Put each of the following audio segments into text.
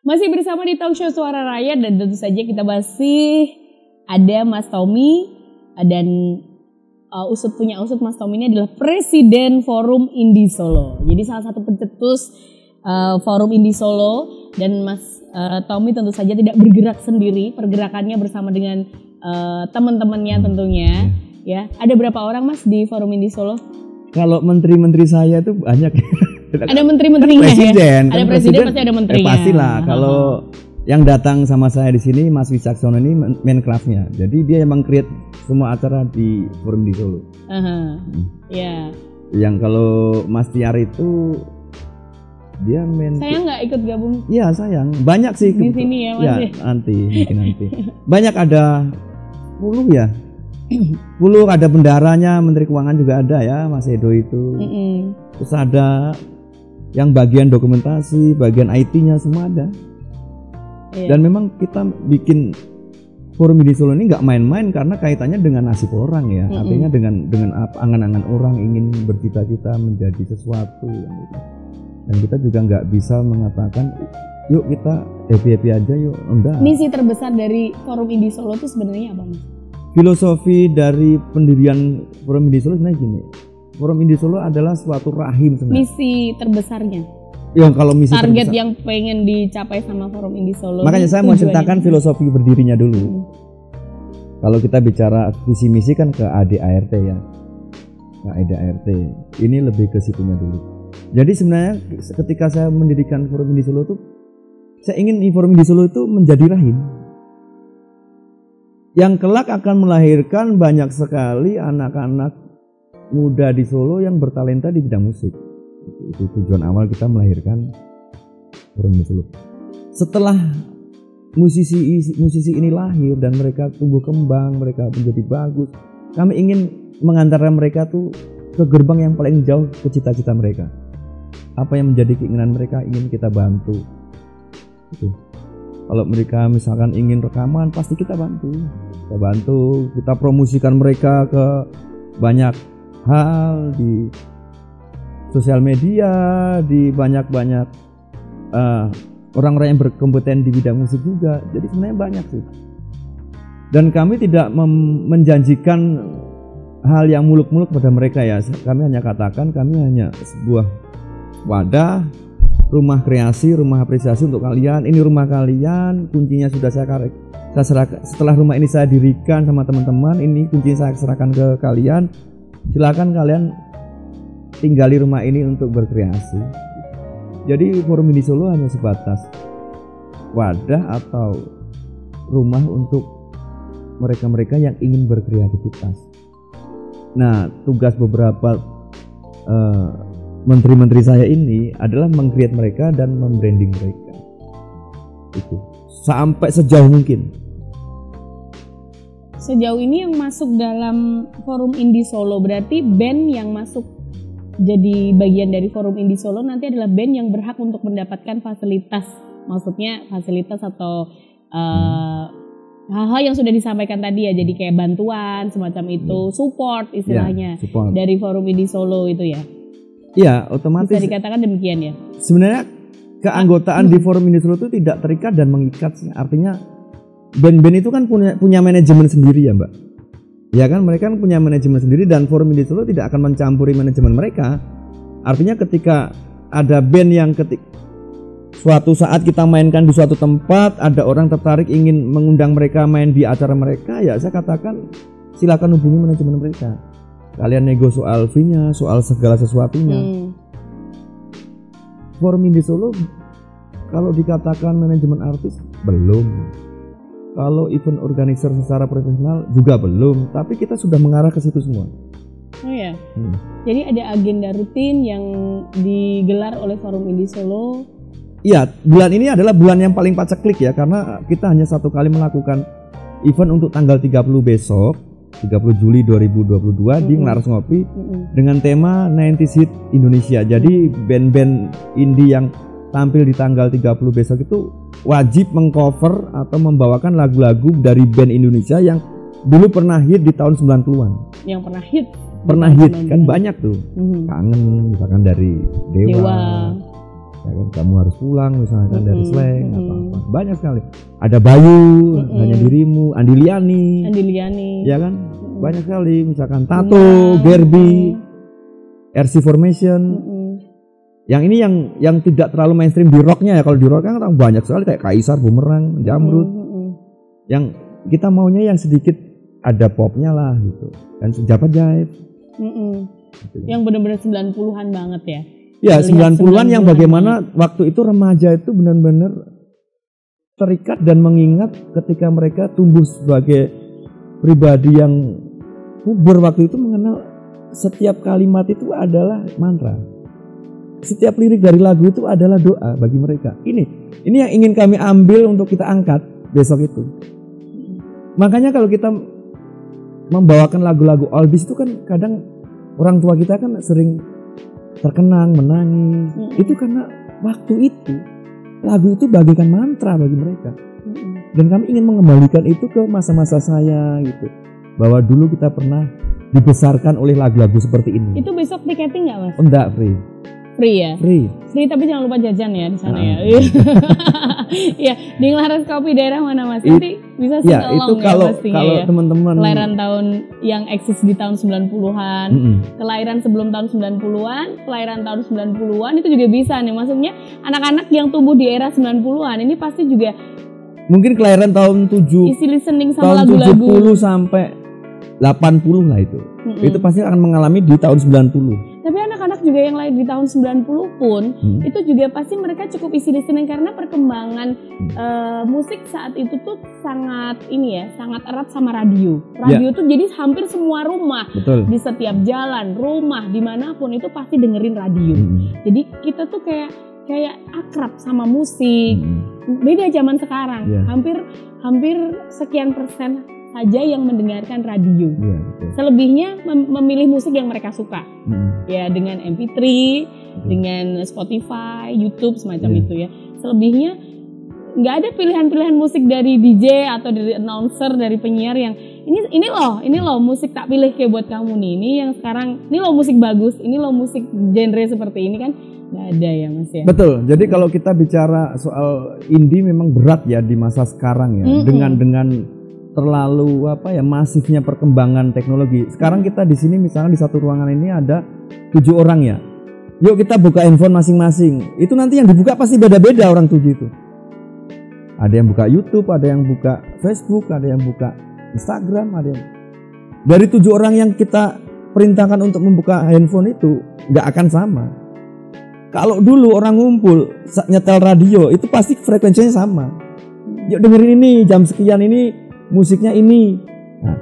Masih bersama di Talk Show Suara Rakyat dan tentu saja kita masih ada Mas Tommy dan usut Mas Tommy ini adalah Presiden Forum Indie Solo. Jadi salah satu pencetus Forum Indie Solo dan Mas Tommy tentu saja tidak bergerak sendiri, pergerakannya bersama dengan teman-temannya tentunya. Ya, ada berapa orang Mas di Forum Indie Solo? Kalau menteri-menteri saya itu banyak. Ada menteri-menterinya presiden, ya. Ada presiden pasti ada menterinya. Pastilah. Kalau yang datang sama saya di sini Mas Wicaksono ini Menkrafnya. Jadi dia emang create semua acara di Forum di Solo. Ya. Yang kalau Mas Tiar itu dia Saya nggak ikut gabung. Iya sayang. Banyak sih di sini ya Mas. Ya mungkin nanti. Banyak ada 10 ya. 10 ada bendaranya, Menteri Keuangan juga ada ya, Mas Edo itu. Terus ada yang bagian dokumentasi, bagian IT-nya semua ada. Dan memang kita bikin Forum Indie Solo ini nggak main-main karena kaitannya dengan nasib orang ya. Artinya dengan angan-angan orang ingin bercita-cita menjadi sesuatu gitu. Dan kita juga nggak bisa mengatakan yuk kita happy-happy aja yuk, enggak. Misi terbesar dari Forum Indie Solo itu sebenarnya apa Mas? Filosofi dari pendirian Forum Indie Solo sebenarnya gini. Forum Indie Solo adalah suatu rahim sebenarnya. Misi terbesarnya. Ya, kalau misi target terbesar, yang pengen dicapai sama Forum Indie Solo. Makanya saya mau ceritakan filosofi berdirinya dulu. Kalau kita bicara visi misi kan ke ADART ya. Ke ADART. Ini lebih ke situnya dulu. Jadi sebenarnya ketika saya mendirikan Forum Indie Solo itu saya ingin Forum Indie Solo itu menjadi rahim yang kelak akan melahirkan banyak sekali anak-anak muda di Solo yang bertalenta di bidang musik. Itu tujuan awal kita melahirkan Forum Indie Solo. Setelah musisi ini lahir dan mereka tumbuh kembang, mereka menjadi bagus, kami ingin mengantarkan mereka tuh ke gerbang yang paling jauh ke cita-cita mereka. Apa yang menjadi keinginan mereka ingin kita bantu. Gitu. Kalau mereka misalkan ingin rekaman, pasti kita bantu. Kita promosikan mereka ke banyak hal di sosial media, di banyak orang-orang yang berkompeten di bidang musik juga. Jadi sebenarnya banyak sih. Dan kami tidak menjanjikan hal yang muluk-muluk pada mereka ya. Kami hanya katakan kami hanya sebuah wadah, rumah kreasi, rumah apresiasi untuk kalian. Ini rumah kalian, kuncinya sudah saya serahkan. Setelah rumah ini saya dirikan sama teman-teman, ini kuncinya saya serahkan ke kalian. Silakan kalian tinggali rumah ini untuk berkreasi. Jadi Forum Indie Solo hanya sebatas wadah atau rumah untuk mereka-mereka yang ingin berkreativitas. Nah, tugas beberapa menteri-menteri saya ini adalah meng-create mereka dan membranding mereka. Itu sampai sejauh mungkin. Sejauh ini yang masuk dalam Forum Indie Solo berarti band yang masuk jadi bagian dari Forum Indie Solo nanti adalah band yang berhak untuk mendapatkan fasilitas. Maksudnya fasilitas atau hal-hal yang sudah disampaikan tadi ya, jadi kayak bantuan semacam itu, support istilahnya support dari Forum Indie Solo itu ya. Iya, otomatis bisa dikatakan demikian ya. Sebenarnya keanggotaan di Forum Indie Solo itu tidak terikat dan mengikat. Artinya band-band itu kan punya manajemen sendiri ya, Mbak. Ya kan, mereka kan punya manajemen sendiri dan Forum Indie Solo tidak akan mencampuri manajemen mereka. Artinya ketika ada band yang suatu saat kita mainkan di suatu tempat, ada orang tertarik ingin mengundang mereka main di acara mereka, ya saya katakan silakan hubungi manajemen mereka. Kalian nego soal fee-nya, soal segala sesuatunya. Forum Indie Solo kalau dikatakan manajemen artis belum. Kalau event organizer secara profesional juga belum, tapi kita sudah mengarah ke situ semua. Oh ya. Jadi ada agenda rutin yang digelar oleh Forum Indie Solo. Iya, bulan ini adalah bulan yang paling paceklik ya, karena kita hanya satu kali melakukan event untuk tanggal 30 besok, 30 Juli 2022 di Ngelaras Ngopi dengan tema 90s Hit Indonesia. Jadi band-band indie yang tampil di tanggal 30 besok itu wajib mengcover atau membawakan lagu-lagu dari band Indonesia yang dulu pernah hit di tahun 90-an. Yang pernah hit? Pernah hit, kan banyak tuh. Kangen misalkan dari Dewa. Ya kan, kamu harus pulang misalkan dari Slang apa-apa. Banyak sekali. Ada Bayu, Hanya Dirimu, Andi Liani. Ya kan? Banyak sekali misalkan Tato, Gerbi, RC Formation. Yang ini yang tidak terlalu mainstream di rocknya ya. Kalau di rock kan banyak sekali kayak Kaisar, Bumerang, Jamrud. Yang kita maunya yang sedikit ada popnya lah gitu. Dan Java Jive. Gitu. Yang benar-benar 90-an banget ya. Ya 90-an yang bagaimana waktu itu remaja itu benar-benar terikat dan mengingat ketika mereka tumbuh sebagai pribadi yang puber waktu itu mengenal setiap kalimat itu adalah mantra. Setiap lirik dari lagu itu adalah doa bagi mereka. Ini yang ingin kami ambil untuk kita angkat besok itu. Makanya kalau kita membawakan lagu-lagu oldies itu kan kadang orang tua kita kan sering terkenang, menangis. Itu karena waktu itu lagu itu bagaikan mantra bagi mereka. Dan kami ingin mengembalikan itu ke masa-masa saya gitu. Bahwa dulu kita pernah dibesarkan oleh lagu-lagu seperti ini. Itu besok tiketing nggak Mas? Enggak, free. Free ya? Free tapi jangan lupa jajan ya di sana ya. Iya, di Ngelaras Kopi daerah mana Mas? Nanti bisa sing along itu kalau ya. Teman-teman kelahiran tahun yang eksis di tahun 90-an, kelahiran sebelum tahun 90-an, kelahiran tahun 90-an itu juga bisa nih. Maksudnya anak-anak yang tumbuh di era 90-an ini pasti juga mungkin kelahiran tahun 7 isi listening sama tahun lagu-lagu 70 sampai 80 lah itu. Itu pasti akan mengalami di tahun 90. Tapi anak-anak juga yang lahir di tahun 90 pun itu juga pasti mereka cukup isi listening karena perkembangan musik saat itu tuh sangat sangat erat sama radio. Radio tuh jadi hampir semua rumah. Betul. Di setiap jalan, rumah, dimanapun itu pasti dengerin radio. Jadi kita tuh kayak akrab sama musik. Beda zaman sekarang. Hampir sekian persen saja yang mendengarkan radio. Selebihnya memilih musik yang mereka suka. Ya dengan MP3, dengan Spotify, YouTube semacam itu ya. Selebihnya nggak ada pilihan-pilihan musik dari DJ atau dari announcer, dari penyiar yang ini loh musik tak pilih kayak buat kamu nih. Ini yang sekarang, ini loh musik bagus, ini loh musik genre seperti ini kan nggak ada ya Mas ya. Betul. Jadi kalau kita bicara soal indie memang berat ya di masa sekarang ya. Dengan terlalu masifnya perkembangan teknologi. Sekarang kita di sini misalnya di satu ruangan ini ada 7 orang ya. Yuk kita buka handphone masing-masing. Itu nanti yang dibuka pasti beda-beda orang 7 itu. Ada yang buka YouTube, ada yang buka Facebook, ada yang buka Instagram, ada yang dari 7 orang yang kita perintahkan untuk membuka handphone itu nggak akan sama. Kalau dulu orang ngumpul nyetel radio itu pasti frekuensinya sama. Yuk dengerin ini jam sekian ini musiknya ini. Nah,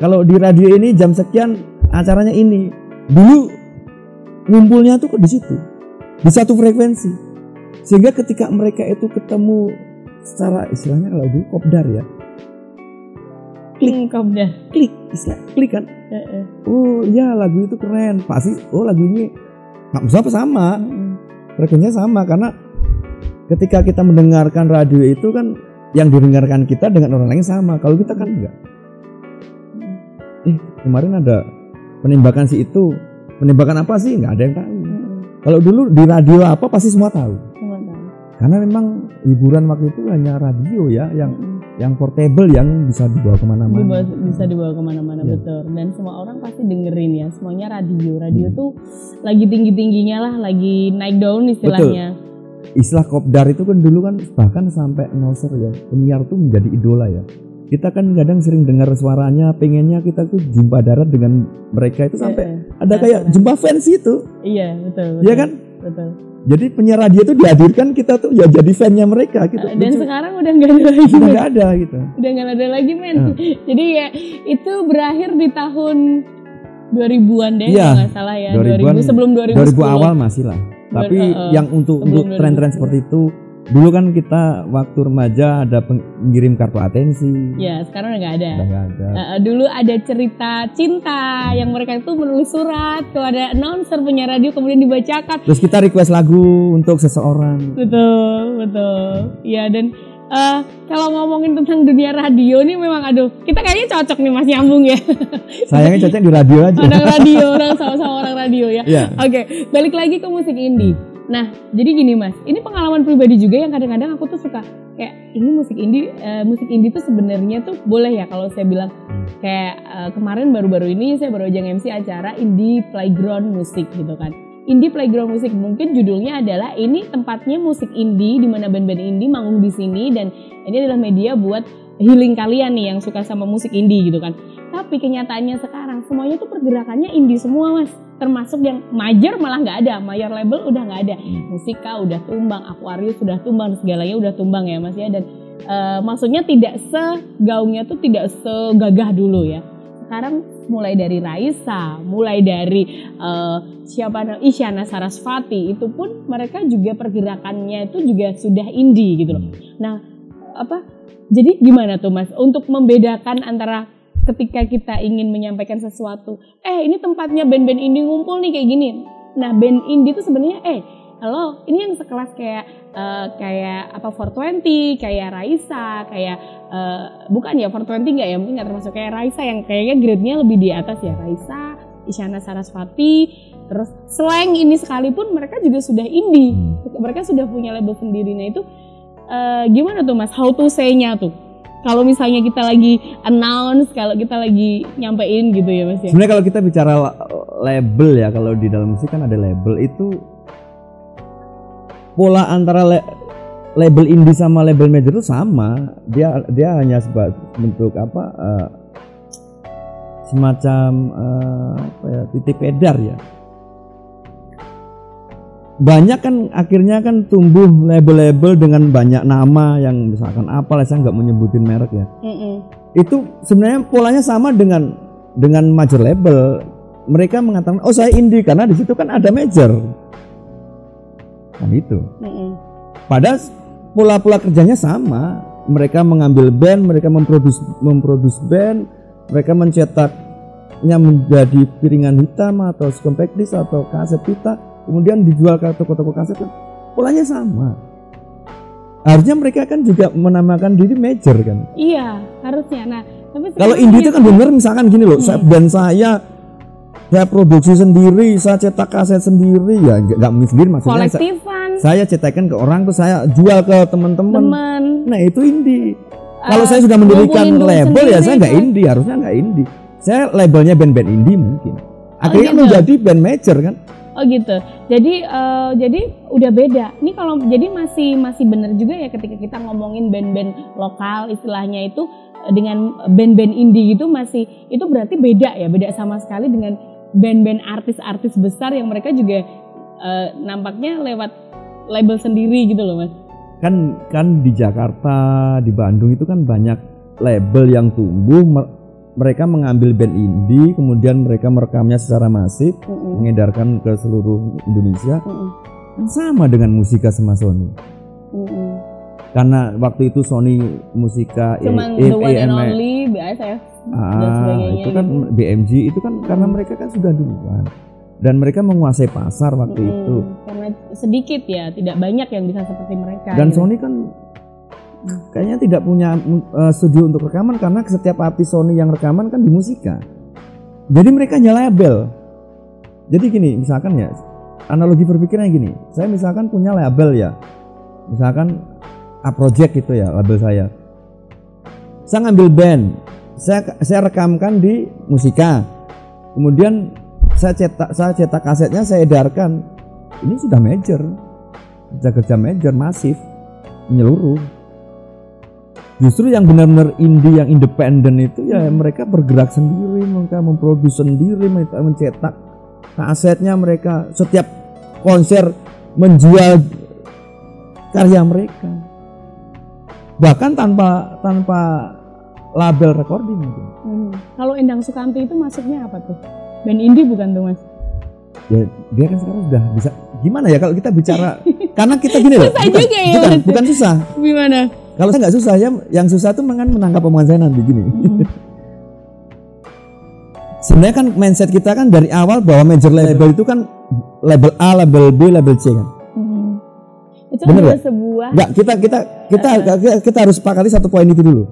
kalau di radio ini jam sekian acaranya ini. Dulu ngumpulnya tuh di situ, di satu frekuensi. Sehingga ketika mereka itu ketemu secara istilahnya kalau dulu kopdar ya. Klik kan. Oh iya lagu itu keren. Pasti lagu ini sama. Frekuensinya sama karena ketika kita mendengarkan radio itu kan yang didengarkan kita dengan orang lain sama. Kalau kita kan enggak. Kemarin ada penembakan si itu. Penembakan apa sih? Enggak ada yang tahu. Kalau dulu di radio apa pasti semua tahu. Karena memang hiburan waktu itu hanya radio ya yang portable yang bisa dibawa kemana-mana. Bisa dibawa kemana-mana betul. Dan semua orang pasti dengerin ya. Semuanya radio. Radio tuh lagi tinggi-tingginya lah, lagi naik daun istilahnya. Betul. Istilah kopdar itu kan dulu kan bahkan sampai announcer ya, penyiar tuh menjadi idola ya. Kita kan kadang sering dengar suaranya, pengennya kita tuh jumpa darat dengan mereka itu sampai ada kayak jumpa fans itu. Iya betul. Iya kan? Betul. Jadi penyiar radio itu dihadirkan kita tuh ya jadi fannya mereka gitu. Dan sekarang udah nggak ada lagi. Udah nggak ada gitu. Udah nggak ada lagi men. Jadi ya itu berakhir di tahun 2000-an deh kalau nggak salah ya. 2000 sebelum 2010. 2000 awal masih lah. Tapi yang untuk tren-tren seperti itu dulu kan kita waktu remaja ada ngirim kartu atensi. Ya sekarang udah nggak ada. Udah nggak ada. Dulu ada cerita cinta yang mereka itu menulis surat kepada announcer punya radio kemudian dibacakan. Terus kita request lagu untuk seseorang. Betul. Ya dan kalau ngomongin tentang dunia radio nih memang kita kayaknya cocok nih Mas nyambung ya. Sayangnya cocok di radio aja. Orang sama-sama orang radio ya. Oke, balik lagi ke musik indie. Nah, jadi gini Mas, ini pengalaman pribadi juga yang kadang-kadang aku tuh suka kayak ini musik indie tuh sebenarnya tuh boleh ya kalau saya bilang kayak kemarin baru-baru ini saya baru aja MC acara Indie Playground Musik gitu kan. Indie Playground Musik mungkin judulnya adalah ini tempatnya musik indie di mana band-band indie manggung di sini dan ini adalah media buat healing kalian nih yang suka sama musik indie gitu kan. Tapi kenyataannya sekarang semuanya tuh pergerakannya indie semua Mas. Termasuk yang major malah nggak ada, mayor label udah nggak ada. Musika udah tumbang, Aquarius udah tumbang, segalanya udah tumbang ya Mas ya. Dan maksudnya tidak segaungnya tuh tidak segagah dulu ya. Sekarang mulai dari Raisa, mulai dari Isyana Sarasvati, itu pun mereka juga pergerakannya itu juga sudah indie gitu loh. Nah, jadi gimana tuh Mas untuk membedakan antara ketika kita ingin menyampaikan sesuatu, ini tempatnya band-band indie ngumpul nih kayak gini. Nah, band indie itu sebenarnya halo, ini yang sekelas kayak 420, kayak Raisa, kayak bukan ya 420 enggak ya, mungkin enggak termasuk kayak Raisa yang kayaknya grade-nya lebih di atas ya, Raisa, Isyana Sarasvati, terus Slang ini sekalipun mereka juga sudah indie. Mereka sudah punya label sendiri. Nah, itu gimana tuh Mas? How to say-nya tuh? Kalau misalnya kita lagi announce, kalau kita lagi nyampein gitu ya Mas ya. Sebenarnya kalau kita bicara label ya, kalau di dalam musik kan ada label, itu pola antara label indie sama label major itu sama. Dia hanya bentuk semacam titik pedar ya. Banyak kan akhirnya kan tumbuh label-label dengan banyak nama yang misalkan apalah, saya nggak menyebutin merek ya. Itu sebenarnya polanya sama dengan major label. Mereka mengatakan oh saya indie karena di situ kan ada major. Kan itu. Padahal pola kerjanya sama. Mereka mengambil band, mereka memproduksi band, mereka mencetaknya menjadi piringan hitam atau compact disc atau kaset pita. Kemudian dijual ke toko-toko kaset, polanya sama. Harusnya mereka kan juga menamakan diri major kan? Iya, harusnya. Nah, tapi kalau indie itu kan bener misalkan gini loh, band saya produksi sendiri, saya cetak kaset sendiri, ya nggak mungkin sendiri maksudnya. Kolektifan. Saya cetakkan ke orang terus saya jual ke teman-teman. Nah itu indie. Kalau saya sudah mendirikan label ya saya nggak indie, harusnya nggak indie. Saya labelnya band-band indie mungkin. Akhirnya gitu. Menjadi band major kan? Oh gitu. Jadi udah beda. Ini kalau jadi masih benar juga ya ketika kita ngomongin band-band lokal istilahnya itu dengan band-band indie gitu itu berarti beda ya, beda sama sekali dengan band-band artis-artis besar yang mereka juga nampaknya lewat label sendiri gitu loh Mas. Kan di Jakarta, di Bandung itu kan banyak label yang tumbuh. Mereka mengambil band indie, kemudian mereka merekamnya secara masif, mengedarkan ke seluruh Indonesia. Sama dengan Musika sama Sony. Karena waktu itu Sony Musika cuman the one and only BASF dan sebagainya. Itu kan gitu. BMG itu kan karena mereka kan sudah duluan. Dan mereka menguasai pasar waktu itu. Karena sedikit ya, tidak banyak yang bisa seperti mereka. Dan gitu. Sony kan kayaknya tidak punya studio untuk rekaman karena setiap artis Sony yang rekaman kan di Musika. Jadi mereka hanya label. Jadi gini, misalkan ya, analogi berpikirnya gini. Saya misalkan punya label ya. Misalkan A Project itu ya label saya. Saya ngambil band, saya rekamkan di Musika. Kemudian saya cetak kasetnya, saya edarkan. Ini sudah major. Kerja major masif menyeluruh. Justru yang benar-benar indie, yang independen itu ya mereka bergerak sendiri, mereka memproduksi sendiri, mereka mencetak kasetnya, mereka setiap konser menjual karya mereka, bahkan tanpa label recording. Kalau Endang Sukamti itu masuknya apa tuh? Band indie bukan tuh Mas? Ya dia kan sekarang sudah bisa. Gimana ya kalau kita bicara? Karena kita gini loh. Bukan susah. Gimana? Kalau saya nggak susah ya, yang susah tuh menangkap omongan saya nanti gini. Sebenarnya kan mindset kita kan dari awal bahwa major label itu kan label A, label B, label C kan. Itu adalah sebuah. Nggak, kita harus sepakati satu poin itu dulu.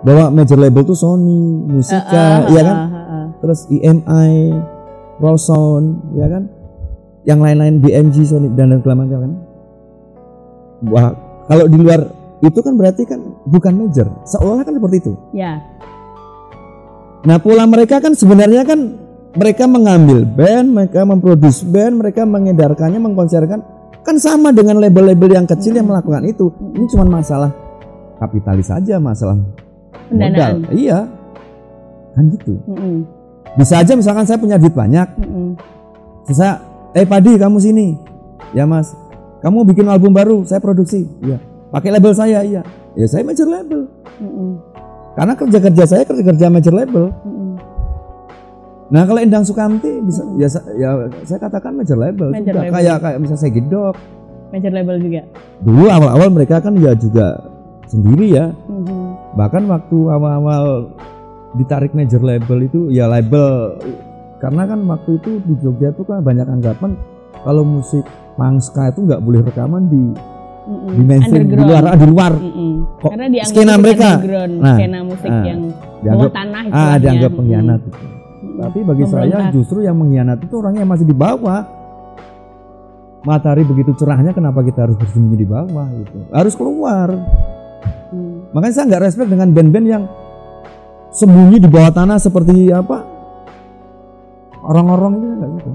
Bahwa major label itu Sony, Musika, ya kan. Terus EMI, Roll Sound, ya kan. yang lain-lain BMG, Sony dan segala kan. Wah, kalau di luar itu kan berarti kan bukan major, seolah kan seperti itu. Ya. Nah, pola mereka kan sebenarnya kan mereka mengambil band, mereka memproduksi band, mereka mengedarkannya, mengkonserkan, kan sama dengan label-label yang kecil yang melakukan itu. Ini cuma masalah kapitalis saja, masalah modal. Iya, kan gitu. Bisa aja misalkan saya punya duit banyak, saya, Padi kamu sini, ya Mas, kamu bikin album baru, saya produksi, iya. Pakai label saya, iya. Ya saya major label. Karena kerja saya kerja major label. Nah kalau Endang Sukamti bisa, ya saya katakan major label. Major juga. label. Kayak misalnya saya Gedok. Major label juga. Dulu awal-awal mereka kan ya juga sendiri ya. Bahkan waktu awal-awal ditarik major label itu ya label, karena kan waktu itu di Jogja itu kan banyak anggapan kalau musik pangska itu nggak boleh rekaman di mainstream, di luar. Kok karena dianggap skena mereka, skena musik yang bawah tanah itu. Dianggap pengkhianat. Tapi bagi saya justru yang mengkhianat itu orangnya yang masih di bawah. Matahari begitu cerahnya, kenapa kita harus bersembunyi di bawah gitu? Harus keluar. Makanya saya nggak respect dengan band-band yang sembunyi di bawah tanah seperti apa? Orang-orang itu nggak gitu.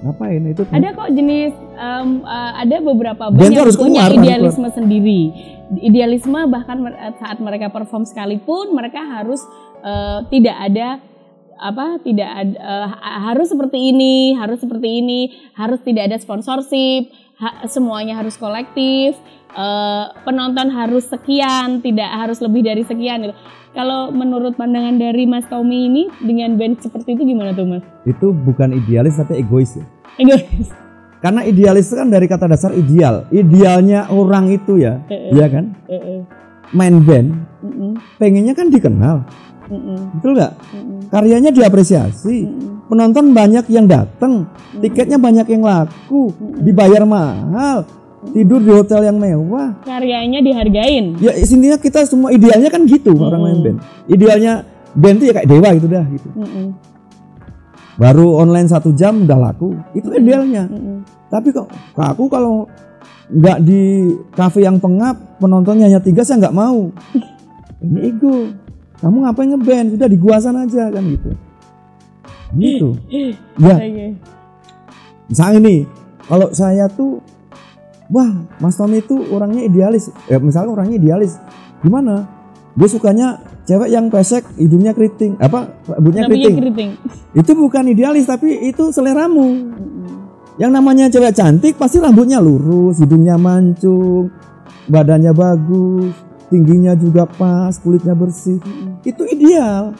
Ngapain itu? Ada kok jenis, ada beberapa band yang punya idealisme sendiri. Idealisme bahkan saat mereka perform sekalipun mereka harus tidak ada harus seperti ini, harus tidak ada sponsorship, semuanya harus kolektif, penonton harus sekian, tidak harus lebih dari sekian gitu. Kalau menurut pandangan dari Mas Tommy ini dengan band seperti itu gimana tuh Mas? Itu bukan idealis tapi egois ya. Egois. Karena idealis kan dari kata dasar ideal. Idealnya orang itu ya, iya kan? Main band, pengennya kan dikenal. Betul nggak? Karyanya diapresiasi, penonton banyak yang datang, tiketnya banyak yang laku, dibayar mahal, tidur di hotel yang mewah, karyanya dihargain. Ya intinya kita semua idealnya kan gitu. Orang main band, idealnya band itu ya kayak dewa gitu dah gitu. Baru online 1 jam udah laku, itu idealnya. Tapi kok aku kalau nggak di kafe yang pengap, penontonnya hanya 3, saya nggak mau. Ini ego. Kamu ngapain ngeband? Sudah di gua sana aja kan gitu. Gitu. Ya. Misalnya ini, kalau saya tuh, wah Mas Tommy itu orangnya idealis. Misalnya orangnya idealis, gimana? Dia sukanya cewek yang pesek, hidungnya keriting, rambutnya keriting. Itu bukan idealis, tapi itu seleramu. Yang namanya cewek cantik pasti rambutnya lurus, hidungnya mancung, badannya bagus, tingginya juga pas, kulitnya bersih. Itu ideal.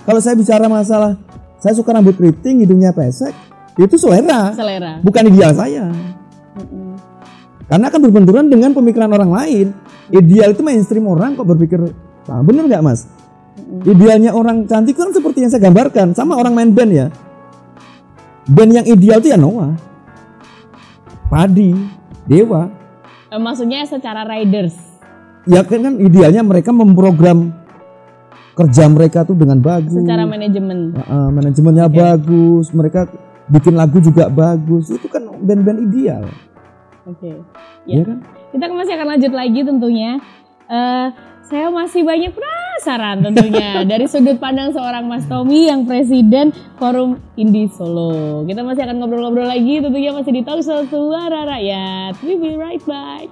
Kalau saya bicara masalah saya suka rambut keriting, hidungnya pesek, itu selera. Bukan ideal saya. Karena akan berbenturan dengan pemikiran orang lain. Ideal itu mainstream orang kok berpikir, bener nggak Mas? Idealnya orang cantik kan seperti yang saya gambarkan, sama orang main band ya. Band yang ideal itu ya Noah, Padi, Dewa. Maksudnya secara riders. Ya kan idealnya mereka memprogram kerja mereka tuh dengan bagus. Secara manajemen. Manajemennya bagus, mereka bikin lagu juga bagus. Itu kan band-band ideal. Ya kan? Kita masih akan lanjut lagi tentunya. Saya masih banyak penasaran tentunya dari sudut pandang seorang Mas Tommy yang presiden Forum Indie Solo. Kita masih akan ngobrol-ngobrol lagi tentunya masih di Talk Show Suara Rakyat. We will be right back.